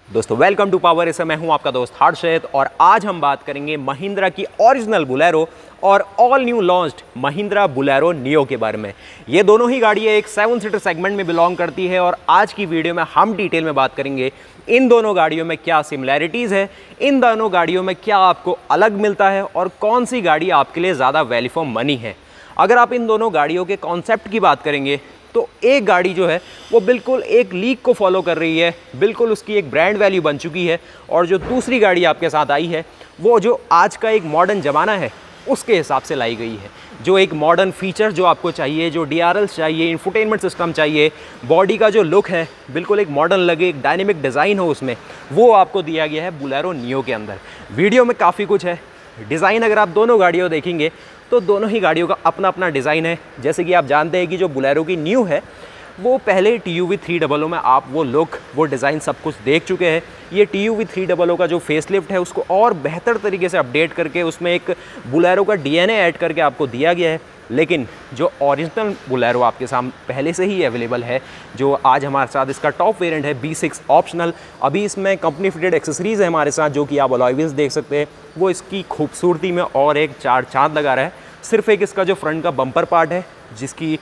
दोस्तों welcome to power S. मैं हूं आपका दोस्त हर्षित और आज हम बात करेंगे महिंद्रा की ओरिजिनल बुलेरो और all new launched Mahindra Bolero neo के बारे में। ये दोनों ही गाड़ियां एक 7 सीटर सेगमेंट में बिलोंग करती है और आज की वीडियो में हम डिटेल में बात करेंगे इन दोनों गाड़ियों में क्या सिमिलैरिटीज़ है, इन दोनों गाड़ियों में क्या आपको अलग मिलता है और कौन सी गाड़ी आपके लिए ज़्यादा वैल्यू फॉर मनी है। अगर आप इन दोनों गाड़ियों के कॉन्सेप्ट की बात करेंगे तो एक गाड़ी जो है वो बिल्कुल एक लीग को फॉलो कर रही है, बिल्कुल उसकी एक ब्रांड वैल्यू बन चुकी है, और जो दूसरी गाड़ी आपके साथ आई है वो जो आज का एक मॉडर्न ज़माना है उसके हिसाब से लाई गई है। जो एक मॉडर्न फीचर जो आपको चाहिए, जो DRLs चाहिए, इंफोटेनमेंट सिस्टम चाहिए, बॉडी का जो लुक है बिल्कुल एक मॉडर्न लगे, एक डायनेमिक डिज़ाइन हो उसमें, वो आपको दिया गया है बुलेरो नियो के अंदर। वीडियो में काफ़ी कुछ है। डिज़ाइन अगर आप दोनों गाड़ियों देखेंगे तो दोनों ही गाड़ियों का अपना अपना डिज़ाइन है। जैसे कि आप जानते हैं कि जो बुलेरो की न्यू है वो पहले TUV 300 में आप वो लुक, वो डिज़ाइन सब कुछ देख चुके हैं। ये TUV 300 का जो फेसलिफ्ट है उसको और बेहतर तरीके से अपडेट करके उसमें एक बुलेरो का DNA ऐड करके आपको दिया गया है। लेकिन जो ओरिजिनल बुलेरो आपके सामने पहले से ही अवेलेबल है, जो आज हमारे साथ इसका टॉप वेरिएंट है B6 ऑप्शनल, अभी इसमें कंपनी फिटेड एक्सेसरीज़ है हमारे साथ, जो कि आप अलॉय व्हील्स देख सकते हैं, वो इसकी खूबसूरती में और एक चार चांद लगा रहा है। सिर्फ एक इसका जो फ्रंट का बम्पर पार्ट है जिसकी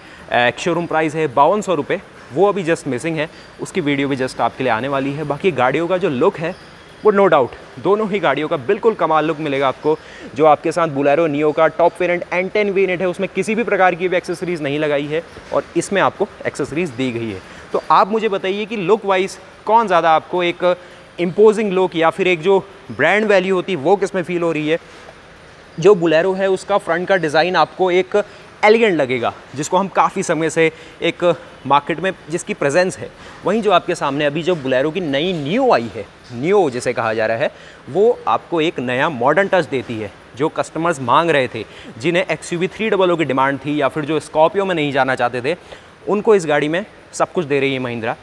शोरूम प्राइस है 5200 रुपये, वो अभी जस्ट मिसिंग है, उसकी वीडियो भी जस्ट आपके लिए आने वाली है। बाकी गाड़ियों का जो लुक है वो नो डाउट दोनों ही गाड़ियों का बिल्कुल कमाल लुक मिलेगा आपको। जो आपके साथ बुलेरो नियो का टॉप वेरिएंट N10 वेरिएंट है उसमें किसी भी प्रकार की भी एक्सेसरीज़ नहीं लगाई है और इसमें आपको एक्सेसरीज़ दी गई है। तो आप मुझे बताइए कि लुक वाइज कौन ज़्यादा आपको एक इम्पोजिंग लुक या फिर एक जो ब्रांड वैल्यू होती है वो किस में फील हो रही है। जो बुलेरो है उसका फ्रंट का डिज़ाइन आपको एक एलिगेंट लगेगा, जिसको हम काफ़ी समय से एक मार्केट में जिसकी प्रेजेंस है। वहीं जो आपके सामने अभी जो बुलेरो की नई नियो आई है, नियो जिसे कहा जा रहा है, वो आपको एक नया मॉडर्न टच देती है। जो कस्टमर्स मांग रहे थे, जिन्हें XUV 300 की डिमांड थी या फिर जो स्कॉर्पियो में नहीं जाना चाहते थे, उनको इस गाड़ी में सब कुछ दे रही है महिंद्रा।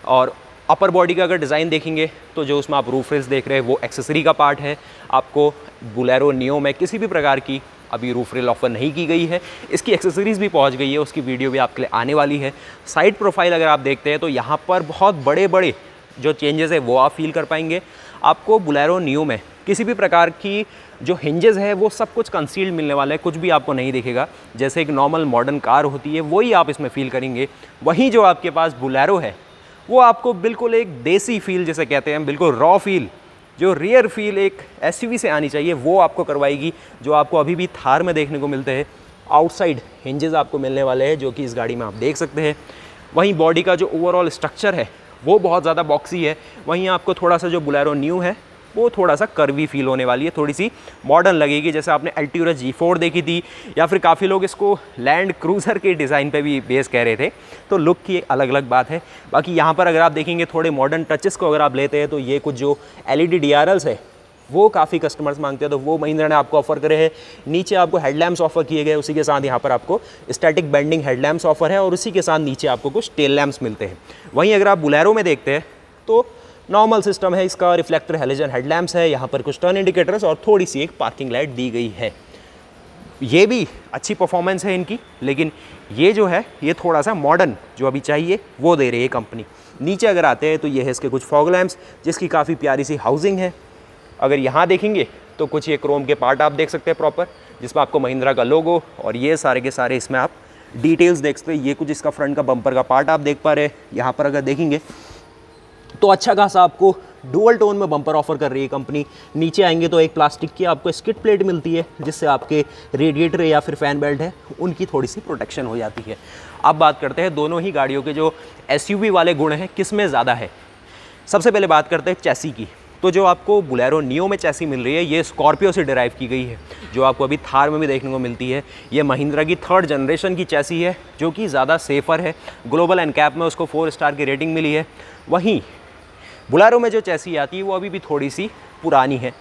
और अपर बॉडी का अगर डिज़ाइन देखेंगे तो जो उसमें आप रूफ रेल्स देख रहे हैं वो एक्सेसरी का पार्ट है। आपको बुलेरो नियो में किसी भी प्रकार की अभी रूफ रेल ऑफर नहीं की गई है, इसकी एक्सेसरीज़ भी पहुंच गई है, उसकी वीडियो भी आपके लिए आने वाली है। साइड प्रोफाइल अगर आप देखते हैं तो यहाँ पर बहुत बड़े बड़े जो चेंजेस है वो आप फील कर पाएंगे। आपको बुलेरो नियो में किसी भी प्रकार की जो हिंजेस है वो सब कुछ कंसील्ड मिलने वाला है, कुछ भी आपको नहीं दिखेगा। जैसे एक नॉर्मल मॉडर्न कार होती है वही आप इसमें फील करेंगे। वहीं जो आपके पास बुलेरो है वो आपको बिल्कुल एक देसी फील जिसे कहते हैं, बिल्कुल रॉ फील, जो रियर फील एक SUV से आनी चाहिए वो आपको करवाएगी, जो आपको अभी भी थार में देखने को मिलते हैं। आउटसाइड हिंजेस आपको मिलने वाले हैं जो कि इस गाड़ी में आप देख सकते हैं। वहीं बॉडी का जो ओवरऑल स्ट्रक्चर है वो बहुत ज़्यादा बॉक्सी है। वहीं आपको थोड़ा सा जो बुलेरो न्यू है वो थोड़ा सा कर्वी फील होने वाली है, थोड़ी सी मॉडर्न लगेगी। जैसे आपने Altura G4 देखी थी या फिर काफ़ी लोग इसको लैंड क्रूज़र के डिज़ाइन पे भी बेस कह रहे थे, तो लुक की एक अलग अलग बात है। बाकी यहाँ पर अगर आप देखेंगे थोड़े मॉडर्न टचेस को अगर आप लेते हैं तो ये कुछ जो LED DRLs है वो काफ़ी कस्टमर्स मांगते हैं, तो वो महिंद्रा ने आपको ऑफर करे हैं। नीचे आपको हेडलैम्प्स ऑफर किए गए, उसी के साथ यहाँ पर आपको स्टैटिक बेंडिंग हेडलैम्प्स ऑफर है और उसी के साथ नीचे आपको कुछ टेल लैम्प्स मिलते हैं। वहीं अगर आप बुलेरो में देखते हैं तो नॉर्मल सिस्टम है इसका, रिफ्लेक्टर हेलोजन हेडलैम्प्स है, यहाँ पर कुछ टर्न इंडिकेटर्स और थोड़ी सी एक पार्किंग लाइट दी गई है। ये भी अच्छी परफॉर्मेंस है इनकी, लेकिन ये जो है ये थोड़ा सा मॉडर्न जो अभी चाहिए वो दे रही है कंपनी। नीचे अगर आते हैं तो ये है इसके कुछ फॉग लैम्प्स जिसकी काफ़ी प्यारी सी हाउसिंग है। अगर यहाँ देखेंगे तो कुछ ये क्रोम के पार्ट आप देख सकते हैं प्रॉपर, जिसमें आपको महिंद्रा का लोगो और ये सारे के सारे इसमें आप डिटेल्स देख सकते हैं। ये कुछ इसका फ्रंट का बम्पर का पार्ट आप देख पा रहे हैं। यहाँ पर अगर देखेंगे तो अच्छा खासा आपको डुअल टोन में बम्पर ऑफर कर रही है कंपनी। नीचे आएंगे तो एक प्लास्टिक की आपको स्किड प्लेट मिलती है जिससे आपके रेडिएटर या फिर फैन बेल्ट है उनकी थोड़ी सी प्रोटेक्शन हो जाती है। अब बात करते हैं दोनों ही गाड़ियों के जो SUV वाले गुण हैं किस में ज़्यादा है। सबसे पहले बात करते हैं चैसी की। तो जो आपको बुलेरो नियो में चैसी मिल रही है ये स्कॉर्पियो से डिराइव की गई है, जो आपको अभी थार में भी देखने को मिलती है। ये महिंद्रा की 3rd जनरेशन की चैसी है जो कि ज़्यादा सेफ़र है। ग्लोबल NCAP में उसको 4 स्टार की रेटिंग मिली है। वहीं बुलेरो में जो चैसी आती है वो अभी भी थोड़ी सी पुरानी है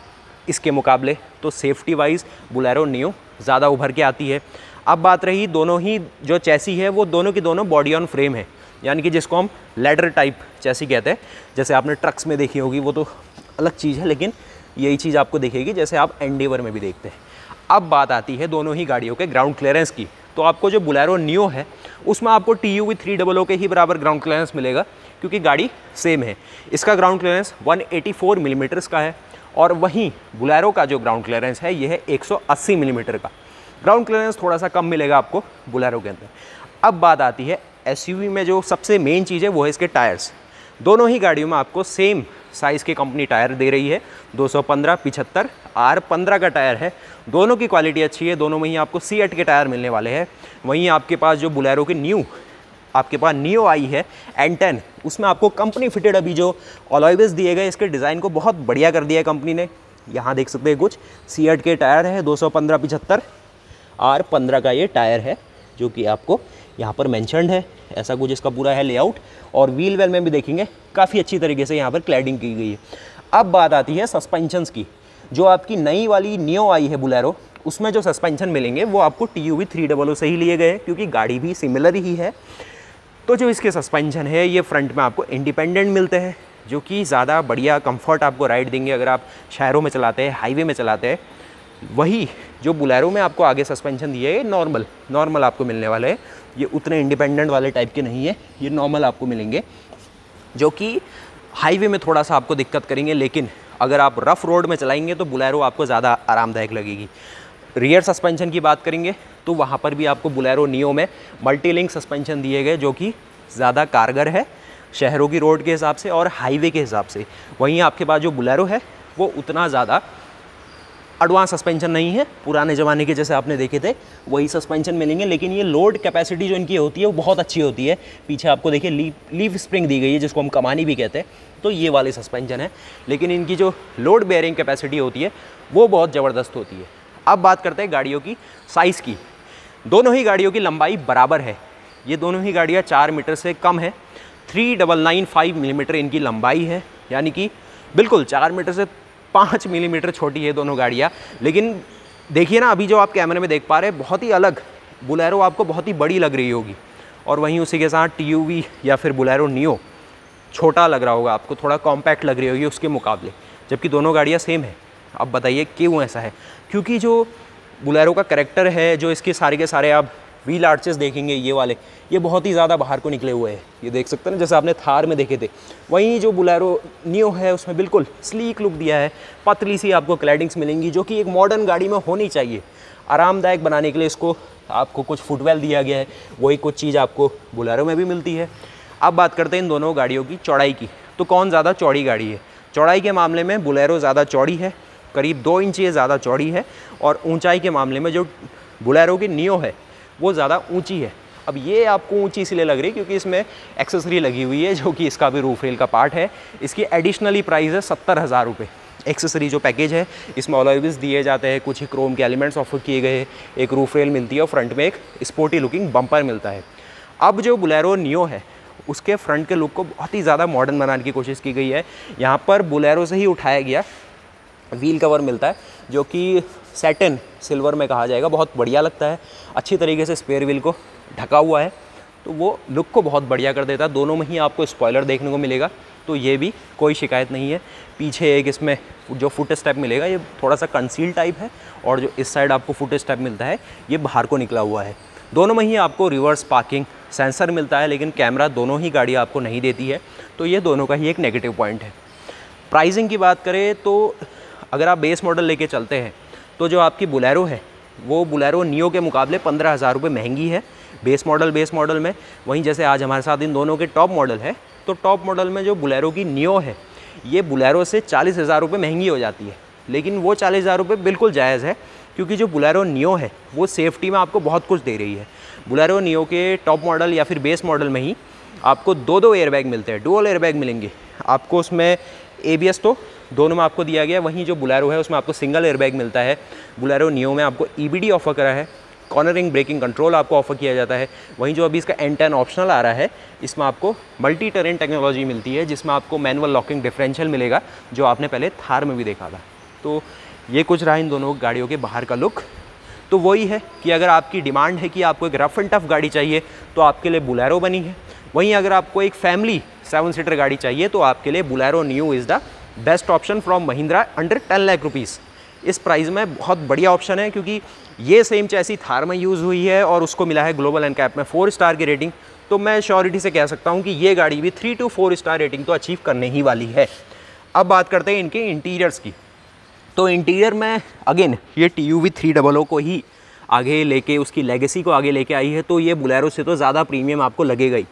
इसके मुकाबले, तो सेफ्टी वाइज बुलेरो नियो ज़्यादा उभर के आती है। अब बात रही दोनों ही जो चैसी है वो दोनों की दोनों बॉडी ऑन फ्रेम है, यानी कि जिसको हम लैडर टाइप चैसी कहते हैं। जैसे आपने ट्रक्स में देखी होगी, वो तो अलग चीज़ है, लेकिन यही चीज़ आपको दिखेगी जैसे आप एंडेवर में भी देखते हैं। अब बात आती है दोनों ही गाड़ियों के ग्राउंड क्लियरेंस की। तो आपको जो बुलेरो नियो है उसमें आपको TUV 300 के ही बराबर ग्राउंड क्लियरेंस मिलेगा, क्योंकि गाड़ी सेम है। इसका ग्राउंड क्लियरेंस 184 मिलीमीटर्स का है, और वहीं बुलेरो का जो ग्राउंड क्लियरेंस है ये है 180 मिलीमीटर का। ग्राउंड क्लियरेंस थोड़ा सा कम मिलेगा आपको बुलेरो के अंदर। अब बात आती है SUV में जो सबसे मेन चीज़ है वो है इसके टायर्स। दोनों ही गाड़ियों में आपको सेम साइज़ के कंपनी टायर दे रही है। 215 75 R15 का टायर है। दोनों की क्वालिटी अच्छी है। दोनों में ही आपको C8 के टायर मिलने वाले हैं। वहीं आपके पास जो बुलेरो की आपके पास नियो आई है N10, उसमें आपको कंपनी फिटेड अभी जो अलॉय व्हील्स दिए गए, इसके डिज़ाइन को बहुत बढ़िया कर दिया है कंपनी ने। यहाँ देख सकते हैं कुछ C8 के टायर है। 215 75 R15 का ये टायर है, जो कि आपको यहाँ पर मेंशन्ड है। ऐसा कुछ इसका पूरा है लेआउट, और व्हील वेल में भी देखेंगे काफ़ी अच्छी तरीके से यहाँ पर क्लैडिंग की गई है। अब बात आती है सस्पेंशंस की। जो आपकी नई वाली नियो आई है बुलेरो, उसमें जो सस्पेंशन मिलेंगे वो आपको TUV 300 से ही लिए गए हैं, क्योंकि गाड़ी भी सिमिलर ही है। तो जो इसके सस्पेंशन है ये फ्रंट में आपको इंडिपेंडेंट मिलते हैं, जो कि ज़्यादा बढ़िया कंफर्ट आपको राइड देंगे अगर आप शहरों में चलाते हैं, हाईवे में चलाते हैं। वही जो बुलेरो में आपको आगे सस्पेंशन दिए है नॉर्मल आपको मिलने वाले हैं। ये उतने इंडिपेंडेंट वाले टाइप के नहीं है, ये नॉर्मल आपको मिलेंगे, जो कि हाईवे में थोड़ा सा आपको दिक्कत करेंगे। लेकिन अगर आप रफ़ रोड में चलाएंगे तो बुलेरो आपको ज़्यादा आरामदायक लगेगी। रियर सस्पेंशन की बात करेंगे तो वहाँ पर भी आपको बुलेरो नियो में मल्टी लिंक सस्पेंशन दिए गए, जो कि ज़्यादा कारगर है शहरों की रोड के हिसाब से और हाईवे के हिसाब से। वहीं आपके पास जो बुलेरो है वो उतना ज़्यादा एडवांस सस्पेंशन नहीं है, पुराने ज़माने के जैसे आपने देखे थे वही सस्पेंशन मिलेंगे। लेकिन ये लोड कैपेसिटी जो इनकी होती है वो बहुत अच्छी होती है। पीछे आपको देखिए लीफ स्प्रिंग दी गई है, जिसको हम कमानी भी कहते हैं, तो ये वाली सस्पेंशन है। लेकिन इनकी जो लोड बेयरिंग कैपेसिटी होती है वो बहुत ज़बरदस्त होती है। अब बात करते हैं गाड़ियों की साइज़ की। दोनों ही गाड़ियों की लंबाई बराबर है। ये दोनों ही गाड़ियाँ 4 मीटर से कम है। 3995 मिलीमीटर इनकी लंबाई है, यानी कि बिल्कुल 4 मीटर से 5 मिलीमीटर छोटी है दोनों गाड़ियाँ। लेकिन देखिए ना, अभी जो आप कैमरे में देख पा रहे हैं बहुत ही अलग, बुलेरो आपको बहुत ही बड़ी लग रही होगी, और वहीं उसी के साथ TUV या फिर बुलेरो नियो छोटा लग रहा होगा आपको, थोड़ा कॉम्पैक्ट लग रही होगी उसके मुकाबले, जबकि दोनों गाड़ियाँ सेम है। अब बताइए क्यों ऐसा है? क्योंकि जो बुलेरो का कैरेक्टर है, जो इसके सारे के सारे आप व्हील आर्चेस देखेंगे ये वाले, ये बहुत ही ज़्यादा बाहर को निकले हुए हैं। ये देख सकते हैं ना, जैसे आपने थार में देखे थे। वहीं जो बुलेरो नियो है उसमें बिल्कुल स्लीक लुक दिया है। पतली सी आपको क्लैडिंग्स मिलेंगी, जो कि एक मॉडर्न गाड़ी में होनी चाहिए। आरामदायक बनाने के लिए इसको आपको कुछ फुटवेल दिया गया है, वही कुछ चीज़ आपको बुलेरो में भी मिलती है। अब बात करते हैं इन दोनों गाड़ियों की चौड़ाई की। तो कौन ज़्यादा चौड़ी गाड़ी है? चौड़ाई के मामले में बुलेरो ज़्यादा चौड़ी है, करीब 2 इंच ये ज़्यादा चौड़ी है। और ऊंचाई के मामले में जो बुलेरो की नियो है वो ज़्यादा ऊंची है। अब ये आपको ऊंची इसलिए लग रही है क्योंकि इसमें एक्सेसरी लगी हुई है, जो कि इसका भी रूफ रेल का पार्ट है। इसकी एडिशनली प्राइस है 70,000 रुपये। एक्सेसरी जो पैकेज है इसमें अलॉय व्हील्स दिए जाते हैं, कुछ ही क्रोम के एलिमेंट्स ऑफर किए गए हैं, एक रूफ रेल मिलती है और फ्रंट में एक स्पोर्टी लुकिंग बम्पर मिलता है। अब जो बुलेरो नियो है उसके फ्रंट के लुक को बहुत ही ज़्यादा मॉडर्न बनाने की कोशिश की गई है। यहाँ पर बुलेरो से ही उठाया गया व्हील कवर मिलता है, जो कि सैटिन सिल्वर में कहा जाएगा, बहुत बढ़िया लगता है। अच्छी तरीके से स्पेयर व्हील को ढका हुआ है, तो वो लुक को बहुत बढ़िया कर देता है। दोनों में ही आपको स्पॉइलर देखने को मिलेगा, तो ये भी कोई शिकायत नहीं है। पीछे एक इसमें जो फुट स्टेप मिलेगा ये थोड़ा सा कंसील टाइप है, और जो इस साइड आपको फुट स्टेप मिलता है ये बाहर को निकला हुआ है। दोनों में ही आपको रिवर्स पार्किंग सेंसर मिलता है, लेकिन कैमरा दोनों ही गाड़ियाँ आपको नहीं देती है, तो ये दोनों का ही एक नेगेटिव पॉइंट है। प्राइसिंग की बात करें तो अगर आप बेस मॉडल लेके चलते हैं तो जो आपकी बुलेरो है वो बुलेरो नियो के मुकाबले 15,000 रुपये महंगी है बेस मॉडल में। वहीं जैसे आज हमारे साथ इन दोनों के टॉप मॉडल है, तो टॉप मॉडल में जो बुलेरो की नियो है ये बुलेरो से 40,000 रुपये महंगी हो जाती है। लेकिन वो 40,000 रुपये बिल्कुल जायज़ है, क्योंकि जो बुलेरो नियो है वो सेफ्टी में आपको बहुत कुछ दे रही है। बुलेरो नियो के टॉप मॉडल या फिर बेस मॉडल में ही आपको 2 एयरबैग मिलते हैं, डुअल एयरबैग मिलेंगे आपको। उसमें ABS तो दोनों में आपको दिया गया। वहीं जो बुलेरो है उसमें आपको सिंगल एयरबैग मिलता है। बुलेरो नियो में आपको EBD ऑफर करा है, कॉर्नरिंग ब्रेकिंग कंट्रोल आपको ऑफर किया जाता है। वहीं जो अभी इसका N10 ऑप्शनल आ रहा है, इसमें आपको मल्टी टेरेन टेक्नोलॉजी मिलती है, जिसमें आपको मैनुअल लॉकिंग डिफरेंशियल मिलेगा, जो आपने पहले थार में भी देखा था। तो ये कुछ रहा इन दोनों गाड़ियों के बाहर का लुक। तो वही है कि अगर आपकी डिमांड है कि आपको एक रफ एंड टफ गाड़ी चाहिए तो आपके लिए बुलेरो बनी है। वहीं अगर आपको एक फैमिली 7 सीटर गाड़ी चाहिए तो आपके लिए Bolero neo is the best option from Mahindra under 10 lakh rupees. इस प्राइस में बहुत बढ़िया ऑप्शन है, क्योंकि ये सेम चैसी थार में यूज़ हुई है और उसको मिला है ग्लोबल एनकैप में 4 स्टार की रेटिंग। तो मैं श्योरिटी से कह सकता हूँ कि ये गाड़ी भी 3 to 4 स्टार रेटिंग तो अचीव करने ही वाली है। अब बात करते हैं इनके इंटीरियर्स की। तो इंटीरियर में अगेन ये TUV 300 को ही आगे लेके, उसकी लेगेसी को आगे लेके आई है, तो ये बुलेरो से तो ज़्यादा प्रीमियम आपको लगेगा ही।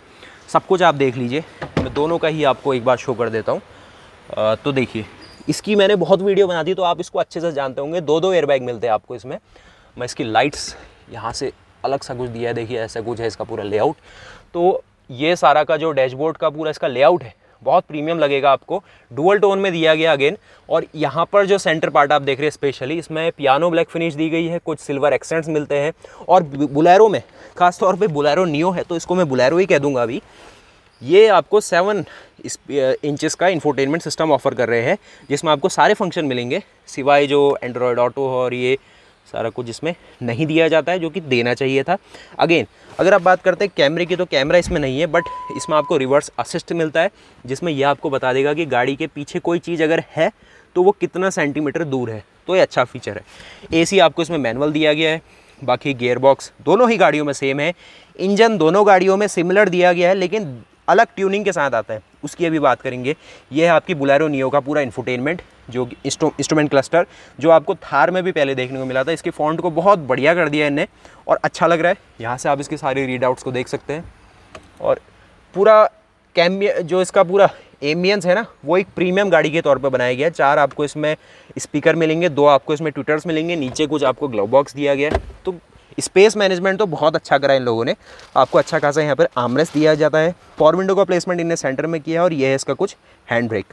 सब कुछ आप देख लीजिए, मैं दोनों का ही आपको एक बार शो कर देता हूँ। तो देखिए, इसकी मैंने बहुत वीडियो बना दी, तो आप इसको अच्छे से जानते होंगे। 2 एयरबैग मिलते हैं आपको इसमें। मैं इसकी लाइट्स यहाँ से अलग सा कुछ दिया है, देखिए ऐसा कुछ है इसका पूरा लेआउट। तो ये सारा का जो डैशबोर्ड का पूरा इसका लेआउट है बहुत प्रीमियम लगेगा आपको। डुअल टोन में दिया गया अगेन, और यहाँ पर जो सेंटर पार्ट आप देख रहे हैं स्पेशली, इसमें पियानो ब्लैक फिनिश दी गई है, कुछ सिल्वर एक्सेंट्स मिलते हैं। और बुलेरो में खास तौर पे बुलेरो नियो है, तो इसको मैं बुलेरो ही कह दूंगा अभी। ये आपको 7 इंचेस का इंफोटेनमेंट सिस्टम ऑफर कर रहे हैं, जिसमें आपको सारे फंक्शन मिलेंगे, सिवाय जो एंड्रॉयड ऑटो और ये सारा कुछ इसमें नहीं दिया जाता है, जो कि देना चाहिए था। अगेन अगर आप बात करते हैं कैमरे की, तो कैमरा इसमें नहीं है, बट इसमें आपको रिवर्स असिस्ट मिलता है, जिसमें यह आपको बता देगा कि गाड़ी के पीछे कोई चीज़ अगर है तो वो कितना सेंटीमीटर दूर है। तो ये अच्छा फीचर है। AC आपको इसमें मैनुअल दिया गया है। बाकी गियर बॉक्स दोनों ही गाड़ियों में सेम है। इंजन दोनों गाड़ियों में सिमिलर दिया गया है, लेकिन अलग ट्यूनिंग के साथ आता है, उसकी अभी बात करेंगे। ये है आपकी बुलेरो नियो का पूरा इंफोटेनमेंट, जो इंस्ट्रूमेंट क्लस्टर, जो आपको थार में भी पहले देखने को मिला था। इसके फॉन्ट को बहुत बढ़िया कर दिया है इनने और अच्छा लग रहा है। यहाँ से आप इसके सारे रीडआउट्स को देख सकते हैं। और पूरा जो इसका पूरा एम्बियंस है ना, वो एक प्रीमियम गाड़ी के तौर पे बनाया गया है। 4 आपको इसमें स्पीकर मिलेंगे, 2 आपको इसमें ट्विटर्स मिलेंगे, नीचे कुछ आपको ग्लव बॉक्स दिया गया है। तो स्पेस मैनेजमेंट तो बहुत अच्छा करा इन लोगों ने। आपको अच्छा खासा यहाँ पर आर्मरेस्ट दिया जाता है। पावर विंडो का प्लेसमेंट इन्हें सेंटर में किया है, और ये है इसका कुछ हैंड ब्रेक।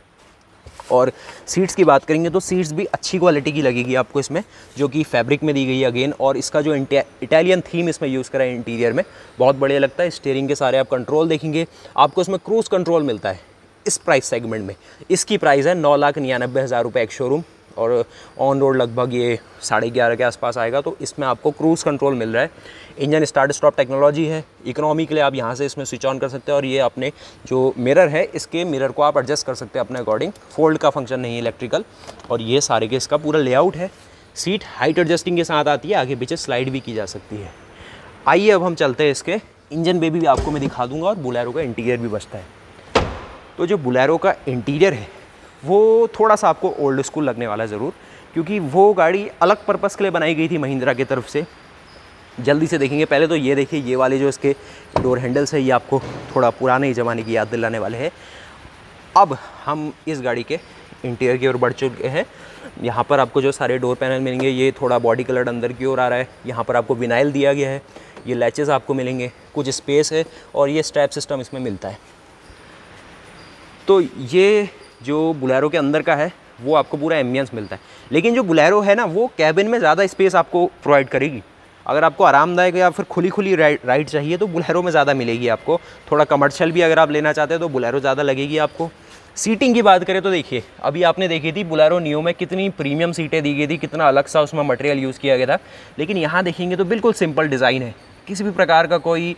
और सीट्स की बात करेंगे तो सीट्स भी अच्छी क्वालिटी की लगेगी आपको इसमें, जो कि फैब्रिक में दी गई है अगेन। और इसका जो इटालियन थीम इसमें यूज़ करा है इंटीरियर में, बहुत बढ़िया लगता है। स्टीयरिंग के सारे आप कंट्रोल देखेंगे, आपको इसमें क्रूज़ कंट्रोल मिलता है इस प्राइस सेगमेंट में। इसकी प्राइस है 9,99,000 रुपये एक शोरूम, और ऑन रोड लगभग ये 11.5 के आसपास आएगा। तो इसमें आपको क्रूज़ कंट्रोल मिल रहा है। इंजन स्टार्ट स्टॉप टेक्नोलॉजी है। इकोनॉमी के लिए आप यहाँ से इसमें स्विच ऑन कर सकते हैं, और ये अपने जो मिरर है, इसके मिरर को आप एडजस्ट कर सकते हैं अपने अकॉर्डिंग। फोल्ड का फंक्शन नहीं है, इलेक्ट्रिकल। और ये सारे के इसका पूरा लेआउट है। सीट हाइट एडजस्टिंग के साथ आती है, आगे पीछे स्लाइड भी की जा सकती है। आइए अब हम चलते हैं इसके इंजन बेबी भी आपको मैं दिखा दूँगा, और बुलेरो का इंटीरियर भी बचता है। तो जो बुलेरो का इंटीरियर है वो थोड़ा सा आपको ओल्ड स्कूल लगने वाला है ज़रूर, क्योंकि वो गाड़ी अलग पर्पस के लिए बनाई गई थी महिंद्रा की तरफ से। जल्दी से देखेंगे, पहले तो ये देखिए, ये वाले जो इसके डोर हैंडल्स है, ये आपको थोड़ा पुराने ज़माने की याद दिलाने वाले हैं। अब हम इस गाड़ी के इंटीरियर की ओर बढ़ चुके हैं। यहाँ पर आपको जो सारे डोर पैनल मिलेंगे, ये थोड़ा बॉडी कलर अंदर की ओर आ रहा है। यहाँ पर आपको विनाइल दिया गया है, ये लैचेस आपको मिलेंगे, कुछ स्पेस है, और ये स्ट्रैप सिस्टम इसमें मिलता है। तो ये जो बुलेरो के अंदर का है वो आपको पूरा एम्बियंस मिलता है। लेकिन जो बुलेरो है ना, वो कैबिन में ज़्यादा स्पेस आपको प्रोवाइड करेगी। अगर आपको आरामदायक या फिर खुली राइड चाहिए तो बुलेरो में ज़्यादा मिलेगी आपको। थोड़ा कमर्शियल भी अगर आप लेना चाहते हैं तो बुलेरो ज़्यादा लगेगी आपको। सीटिंग की बात करें तो देखिए, अभी आपने देखी थी बुलेरो नियो में कितनी प्रीमियम सीटें दी गई थी, कितना अलग सा उसमें मटेरियल यूज़ किया गया था। लेकिन यहाँ देखेंगे तो बिल्कुल सिंपल डिज़ाइन है, किसी भी प्रकार का कोई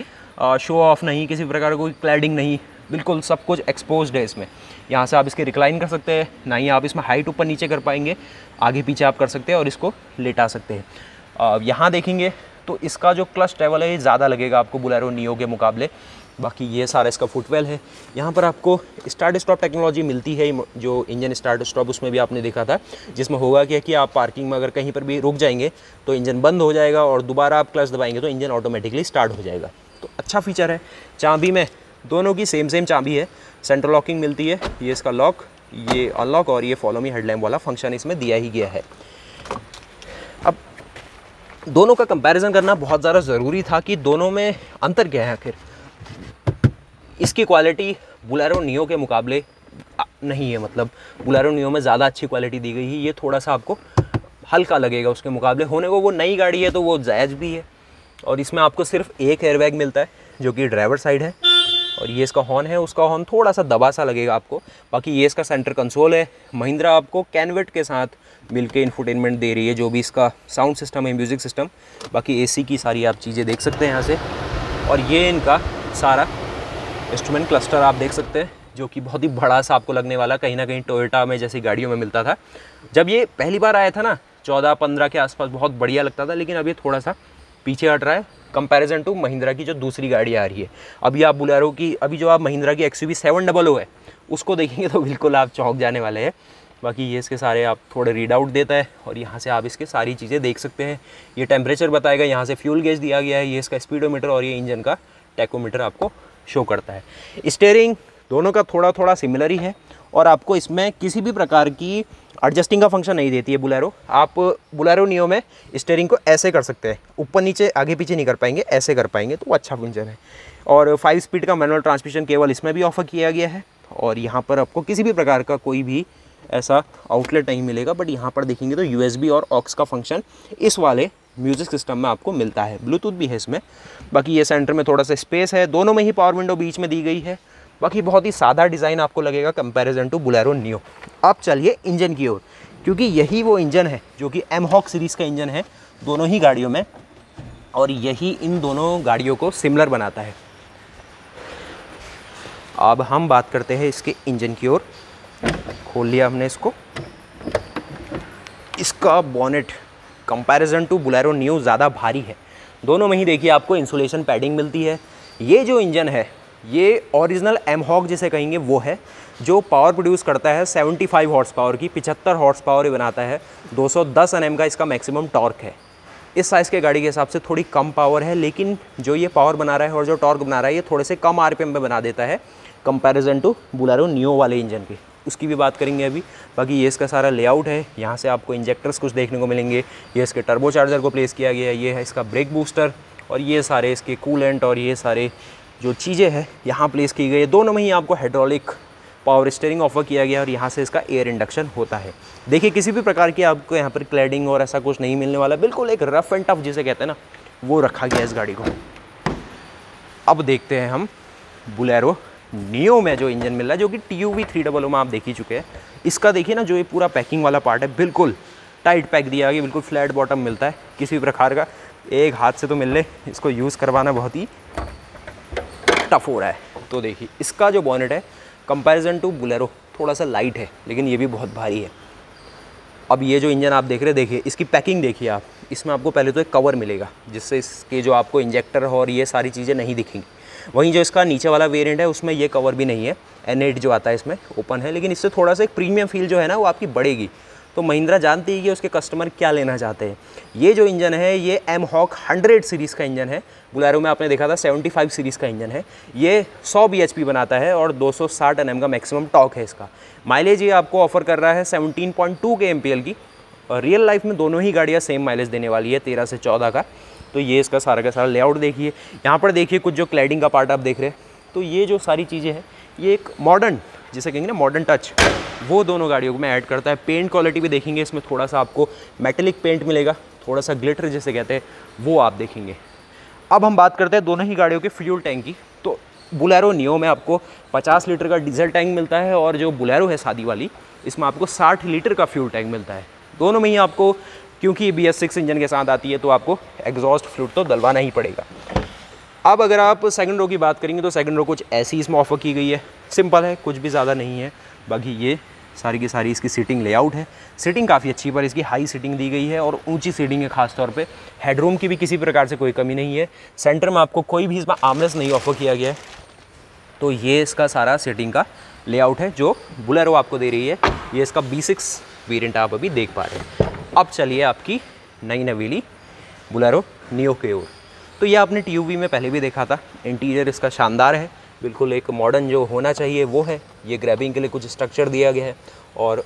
शो ऑफ नहीं, किसी प्रकार का कोई क्लैडिंग नहीं, बिल्कुल सब कुछ एक्सपोज्ड है इसमें। यहाँ से आप इसके रिक्लाइन कर सकते हैं, ना ही आप इसमें हाइट ऊपर नीचे कर पाएंगे, आगे पीछे आप कर सकते हैं और इसको लेटा सकते हैं। यहाँ देखेंगे तो इसका जो क्लच ट्रैवल है ये ज़्यादा लगेगा आपको बुलेरो नियो के मुकाबले। बाकी ये सारा इसका फुटवेल है। यहाँ पर आपको स्टार्ट स्टॉप टेक्नोलॉजी मिलती है, जो इंजन स्टार्ट स्टॉप उसमें भी आपने देखा था, जिसमें होगा क्या कि आप पार्किंग में अगर कहीं पर भी रुक जाएंगे तो इंजन बंद हो जाएगा, और दोबारा आप क्लच दबाएंगे तो इंजन ऑटोमेटिकली स्टार्ट हो जाएगा। तो अच्छा फीचर है। चाबी में दोनों की सेम चाबी है, सेंट्रल लॉकिंग मिलती है। ये इसका लॉक, ये अनलॉक, और ये फॉलो मी हेडलैम्प वाला फंक्शन इसमें दिया ही गया है। अब दोनों का कंपैरिजन करना बहुत ज़्यादा ज़रूरी था कि दोनों में अंतर क्या है आखिर। इसकी क्वालिटी बुलेरो नियो के मुकाबले नहीं है, मतलब बुलेरो नियो में ज़्यादा अच्छी क्वालिटी दी गई है। ये थोड़ा सा आपको हल्का लगेगा उसके मुकाबले, होने को वो नई गाड़ी है तो वो जायज़ भी है। और इसमें आपको सिर्फ एक एयरबैग मिलता है जो कि ड्राइवर साइड है, और ये इसका हॉर्न है, उसका हॉर्न थोड़ा सा दबा सा लगेगा आपको। बाकी ये इसका सेंटर कंसोल है। महिंद्रा आपको कैनवेट के साथ मिलके इंफोटेनमेंट दे रही है, जो भी इसका साउंड सिस्टम है, म्यूज़िक सिस्टम। बाकी एसी की सारी आप चीज़ें देख सकते हैं यहाँ से। और ये इनका सारा इंस्ट्रूमेंट क्लस्टर आप देख सकते हैं, जो कि बहुत ही बड़ा सा आपको लगने वाला, कहीं ना कहीं टोयोटा में जैसी गाड़ियों में मिलता था। जब ये पहली बार आया था ना 14-15 के आसपास, बहुत बढ़िया लगता था, लेकिन अब ये थोड़ा सा पीछे हट रहा है कंपैरिजन टू महिंद्रा की जो दूसरी गाड़ी आ रही है। अभी आप बुलेरो की, अभी जो आप महिंद्रा की XUV 700 है उसको देखेंगे तो बिल्कुल आप चौंक जाने वाले हैं। बाकी ये इसके सारे आप थोड़े रीड आउट देता है और यहाँ से आप इसके सारी चीज़ें देख सकते हैं। ये टेम्परेचर बताएगा, यहाँ से फ्यूल गेज दिया गया है, ये इसका स्पीडोमीटर और ये इंजन का टैकोमीटर आपको शो करता है। स्टीयरिंग दोनों का थोड़ा थोड़ा सिमिलर ही है और आपको इसमें किसी भी प्रकार की एडजस्टिंग का फंक्शन नहीं देती है बुलेरो। आप बुलेरो नियो में स्टीयरिंग को ऐसे कर सकते हैं, ऊपर नीचे आगे पीछे नहीं कर पाएंगे, ऐसे कर पाएंगे, तो अच्छा फंक्शन है। और 5 स्पीड का मैनुअल ट्रांसमिशन केवल इसमें भी ऑफर किया गया है और यहाँ पर आपको किसी भी प्रकार का कोई भी ऐसा आउटलेट नहीं मिलेगा। बट यहाँ पर देखेंगे तो USB और ऑक्स का फंक्शन इस वाले म्यूज़िक सिस्टम में आपको मिलता है। ब्लूटूथ भी है इसमें। बाकी ये सेंटर में थोड़ा सा स्पेस है, दोनों में ही पावर विंडो बीच में दी गई है। बाकी बहुत ही सादा डिज़ाइन आपको लगेगा कंपैरिजन टू बुलेरो नियो। अब चलिए इंजन की ओर, क्योंकि यही वो इंजन है जो कि M-Hawk सीरीज़ का इंजन है दोनों ही गाड़ियों में और यही इन दोनों गाड़ियों को सिमिलर बनाता है। अब हम बात करते हैं इसके इंजन की ओर। खोल लिया हमने इसको। इसका bonnet comparison to Bolero Neo ज़्यादा भारी है। दोनों में ही देखिए आपको इंसुलेशन पैडिंग मिलती है। ये जो इंजन है ये ओरिजिनल M-Hawk जिसे कहेंगे वो है, जो पावर प्रोड्यूस करता है 75 हॉर्स पावर की, 75 हॉर्स पावर बनाता है। 210 Nm का इसका मैक्सिमम टॉर्क है। इस साइज़ के गाड़ी के हिसाब से थोड़ी कम पावर है, लेकिन जो ये पावर बना रहा है और जो टॉर्क बना रहा है ये थोड़े से कम RPM पे बना देता है कंपैरिजन टू बुलेरो नियो वाले इंजन के। उसकी भी बात करेंगे अभी। बाकी ये इसका सारा लेआउट है। यहाँ से आपको इंजेक्टर्स कुछ देखने को मिलेंगे। ये इसके टर्बो चार्जर को प्लेस किया गया है। ये है इसका ब्रेक बूस्टर और ये सारे इसके कूलेंट और ये सारे जो चीज़ें हैं यहाँ प्लेस की गई है। दोनों में ही आपको हाइड्रोलिक पावर स्टीयरिंग ऑफर किया गया है और यहाँ से इसका एयर इंडक्शन होता है। देखिए किसी भी प्रकार की आपको यहाँ पर क्लैडिंग और ऐसा कुछ नहीं मिलने वाला। बिल्कुल एक रफ एंड टफ जिसे कहते हैं ना, वो रखा गया इस गाड़ी को। अब देखते हैं हम बुलेरो नियो में जो इंजन मिल रहा है, जो कि TUV 300 में आप देख ही चुके हैं। इसका देखिए ना, जो ये पूरा पैकिंग वाला पार्ट है बिल्कुल टाइट पैक दिया गया, बिल्कुल फ्लैट बॉटम मिलता है। किसी भी प्रकार का एक हाथ से तो मिल ले, इसको यूज़ करवाना बहुत ही टफ हो रहा है। तो देखिए इसका जो बॉनेट है कंपैरिजन टू बुलेरो थोड़ा सा लाइट है, लेकिन ये भी बहुत भारी है। अब ये जो इंजन आप देख रहे हैं, देखिए इसकी पैकिंग देखिए आप। इसमें आपको पहले तो एक कवर मिलेगा जिससे इसके जो आपको इंजेक्टर और ये सारी चीज़ें नहीं दिखेंगी। वहीं जो इसका नीचे वाला वेरिएंट है उसमें ये कवर भी नहीं है। N8 जो आता है इसमें ओपन है, लेकिन इससे थोड़ा सा एक प्रीमियम फील जो है ना वो आपकी बढ़ेगी। तो महिंद्रा जानती है कि उसके कस्टमर क्या लेना चाहते हैं। ये जो इंजन है ये M-Hawk 100 सीरीज़ का इंजन है। बुलेरो में आपने देखा था 75 सीरीज़ का इंजन है। ये 100 bhp बनाता है और 260 Nm का मैक्सिमम टॉर्क है इसका। माइलेज ये आपको ऑफर कर रहा है 17.2 kmpl की। और रियल लाइफ में दोनों ही गाड़ियाँ सेम माइलेज देने वाली है, 13 से 14 का। तो ये इसका सारा का सारा लेआउट देखिए। यहाँ पर देखिए कुछ जो क्लैडिंग का पार्ट आप देख रहे हैं, तो ये जो सारी चीज़ें हैं ये एक मॉडर्न जिसे कहेंगे ना मॉडर्न टच, वो दोनों गाड़ियों में ऐड करता है। पेंट क्वालिटी भी देखेंगे, इसमें थोड़ा सा आपको मेटेलिक पेंट मिलेगा, थोड़ा सा ग्लिटर जिसे कहते हैं वो आप देखेंगे। अब हम बात करते हैं दोनों ही गाड़ियों के फ्यूल टैंक की। तो बुलेरो नियो में आपको 50 लीटर का डीजल टैंक मिलता है और जो बुलेरो है शादी वाली, इसमें आपको 60 लीटर का फ्यूल टैंक मिलता है। दोनों में ही आपको, क्योंकि BS6 इंजन के साथ आती है तो आपको एग्जॉस्ट फ्लूइड तो डलवाना ही पड़ेगा। अब अगर आप सेकंड रो की बात करेंगे तो सेकंड रो कुछ ऐसी इसमें ऑफर की गई है, सिंपल है, कुछ भी ज़्यादा नहीं है। बाकी ये सारी की सारी इसकी सीटिंग लेआउट है। सीटिंग काफ़ी अच्छी पर इसकी हाई सीटिंग दी गई है और ऊंची सीटिंग है खास तौर पे। हेडरूम की भी किसी प्रकार से कोई कमी नहीं है। सेंटर में आपको कोई भी इसमें आर्मरेस्ट नहीं ऑफर किया गया है। तो ये इसका सारा सीटिंग का लेआउट है जो बुलेरो आपको दे रही है। ये इसका B6 वेरिएंट आप अभी देख पा रहे हैं। अब चलिए आपकी नई नवेली बुलेरो नियो की ओर। तो ये आपने TUV में पहले भी देखा था। इंटीरियर इसका शानदार है, बिल्कुल एक मॉडर्न जो होना चाहिए वो है। ये ग्रैबिंग के लिए कुछ स्ट्रक्चर दिया गया है और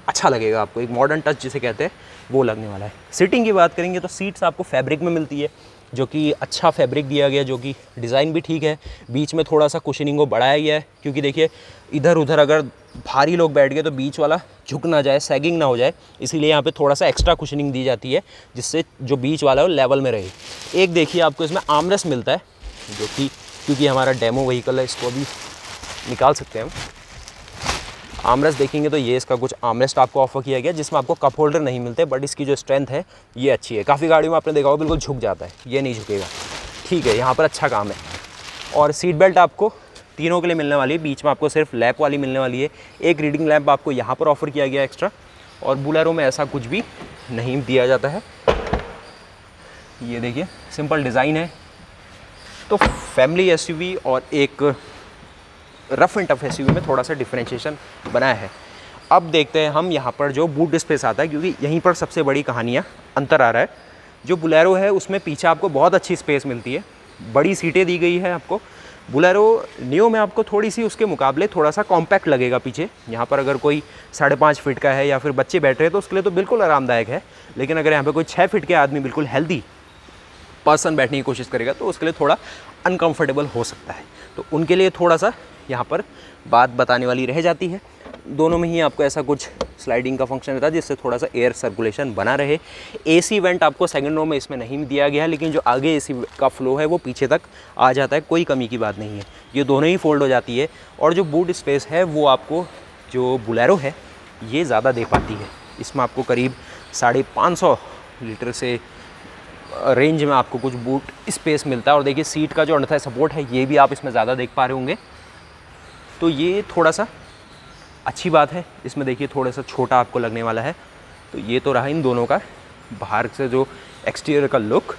अच्छा लगेगा आपको, एक मॉडर्न टच जिसे कहते हैं वो लगने वाला है। सीटिंग की बात करेंगे तो सीट्स आपको फैब्रिक में मिलती है, जो कि अच्छा फैब्रिक दिया गया, जो कि डिज़ाइन भी ठीक है। बीच में थोड़ा सा कुशनिंग को बढ़ाया गया है, क्योंकि देखिए इधर उधर अगर भारी लोग बैठ गए तो बीच वाला झुक ना जाए, सैगिंग ना हो जाए, इसीलिए यहाँ पे थोड़ा सा एक्स्ट्रा कुशनिंग दी जाती है जिससे जो बीच वाला है वो लेवल में रहे। एक देखिए आपको इसमें आर्मरेस्ट मिलता है, जो कि क्योंकि हमारा डेमो व्हीकल है इसको अभी निकाल सकते हैं हम। आर्मरेस्ट देखेंगे तो ये इसका कुछ आर्मरेस्ट आपको ऑफर किया गया, जिसमें आपको कप होल्डर नहीं मिलते, बट इसकी जो स्ट्रेंथ है ये अच्छी है। काफ़ी गाड़ियों में आपने देखा होगा बिल्कुल झुक जाता है, ये नहीं झुकेगा, ठीक है, यहाँ पर अच्छा काम है। और सीट बेल्ट आपको तीनों के लिए मिलने वाली है। बीच में आपको सिर्फ लैंप वाली मिलने वाली है। एक रीडिंग लैंप आपको यहाँ पर ऑफर किया गया एक्स्ट्रा, और बोलेरो में ऐसा कुछ भी नहीं दिया जाता है। ये देखिए सिंपल डिज़ाइन है। तो फैमिली एसयूवी और एक रफ एंड टफ एसयूवी में थोड़ा सा डिफरेंशिएशन बनाया है। अब देखते हैं हम यहाँ पर जो बूट स्पेस आता है, क्योंकि यहीं पर सबसे बड़ी कहानियाँ अंतर आ रहा है। जो बोलेरो है उसमें पीछे आपको बहुत अच्छी स्पेस मिलती है, बड़ी सीटें दी गई है आपको। बोलेरो नियो में आपको थोड़ी सी उसके मुकाबले थोड़ा सा कॉम्पैक्ट लगेगा पीछे। यहाँ पर अगर कोई 5.5 फीट का है या फिर बच्चे बैठ रहे हैं तो उसके लिए तो बिल्कुल आरामदायक है, लेकिन अगर यहाँ पे कोई 6 फीट के आदमी बिल्कुल हेल्दी पर्सन बैठने की कोशिश करेगा तो उसके लिए थोड़ा अनकंफर्टेबल हो सकता है। तो उनके लिए थोड़ा सा यहाँ पर बात बताने वाली रह जाती है। दोनों में ही आपको ऐसा कुछ स्लाइडिंग का फंक्शन रहता है जिससे थोड़ा सा एयर सर्कुलेशन बना रहे। एसी वेंट आपको सेकंड रो में इसमें नहीं दिया गया है, लेकिन जो आगे एसी का फ्लो है वो पीछे तक आ जाता है, कोई कमी की बात नहीं है। ये दोनों ही फोल्ड हो जाती है, और जो बूट स्पेस है वो आपको जो बोलेरो है ये ज़्यादा दे पाती है। इसमें आपको करीब 550 लीटर से रेंज में आपको कुछ बूट स्पेस मिलता है। और देखिए सीट का जो अंडर थाई सपोर्ट है ये भी आप इसमें ज़्यादा देख पा रहे होंगे, तो ये थोड़ा सा अच्छी बात है। इसमें देखिए थोड़ा सा छोटा आपको लगने वाला है। तो ये तो रहा इन दोनों का बाहर से जो एक्सटीरियर का लुक।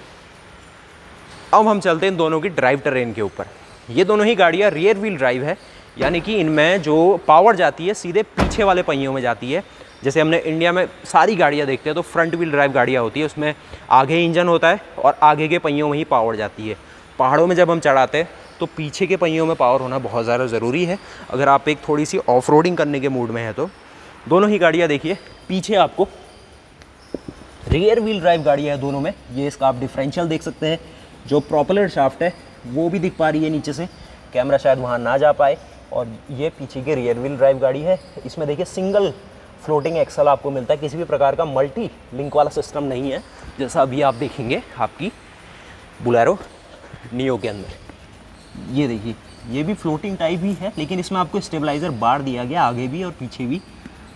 अब हम चलते हैं इन दोनों की ड्राइव टेरेन के ऊपर। ये दोनों ही गाड़ियाँ रियर व्हील ड्राइव है, यानी कि इनमें जो पावर जाती है सीधे पीछे वाले पहियों में जाती है। जैसे हमने इंडिया में सारी गाड़ियाँ देखते हैं तो फ्रंट व्हील ड्राइव गाड़ियाँ होती है, उसमें आगे इंजन होता है और आगे के पहियों में ही पावर जाती है। पहाड़ों में जब हम चढ़ाते हैं तो पीछे के पहियों में पावर होना बहुत ज़्यादा ज़रूरी है, अगर आप एक थोड़ी सी ऑफ रोडिंग करने के मूड में है तो। दोनों ही गाड़ियाँ देखिए पीछे आपको रियर व्हील ड्राइव गाड़ियाँ है दोनों में। ये इसका आप डिफरेंशियल देख सकते हैं, जो प्रोपेलर शाफ्ट है वो भी दिख पा रही है नीचे से, कैमरा शायद वहाँ ना जा पाए। और ये पीछे की रियर व्हील ड्राइव गाड़ी है। इसमें देखिए सिंगल फ्लोटिंग एक्सल आपको मिलता है, किसी भी प्रकार का मल्टी लिंक वाला सिस्टम नहीं है, जैसा अभी आप देखेंगे आपकी बोलेरो नियो के अंदर। ये देखिए ये भी फ्लोटिंग टाइप ही है, लेकिन इसमें आपको स्टेबलाइज़र बार दिया गया आगे भी और पीछे भी।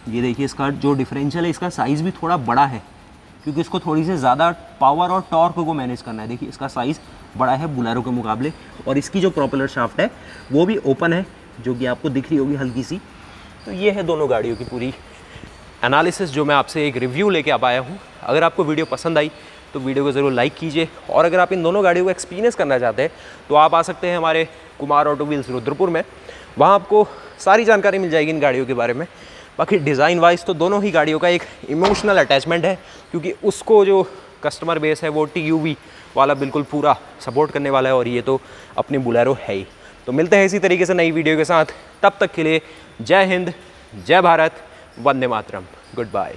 ये देखिए इसका जो डिफरेंशियल है, इसका साइज़ भी थोड़ा बड़ा है, क्योंकि इसको थोड़ी सी ज़्यादा पावर और टॉर्क को मैनेज करना है। देखिए इसका साइज़ बड़ा है बोलेरो के मुकाबले। और इसकी जो प्रोपेलर शाफ्ट है वो भी ओपन है, जो कि आपको दिख रही होगी हल्की सी। तो ये है दोनों गाड़ियों की पूरी एनालिसिस जो मैं आपसे एक रिव्यू लेके आ पाया हूँ। अगर आपको वीडियो पसंद आई तो वीडियो को ज़रूर लाइक कीजिए, और अगर आप इन दोनों गाड़ियों को एक्सपीरियंस करना चाहते हैं तो आप आ सकते हैं हमारे कुमार ऑटो व्हील्स रुद्रपुर में। वहाँ आपको सारी जानकारी मिल जाएगी इन गाड़ियों के बारे में। बाकी डिज़ाइन वाइज तो दोनों ही गाड़ियों का एक इमोशनल अटैचमेंट है, क्योंकि उसको जो कस्टमर बेस है वो TUV वाला बिल्कुल पूरा सपोर्ट करने वाला है, और ये तो अपनी बोलेरो है ही। तो मिलते हैं इसी तरीके से नई वीडियो के साथ, तब तक के लिए जय हिंद, जय भारत, वंदे मातरम, गुड बाय।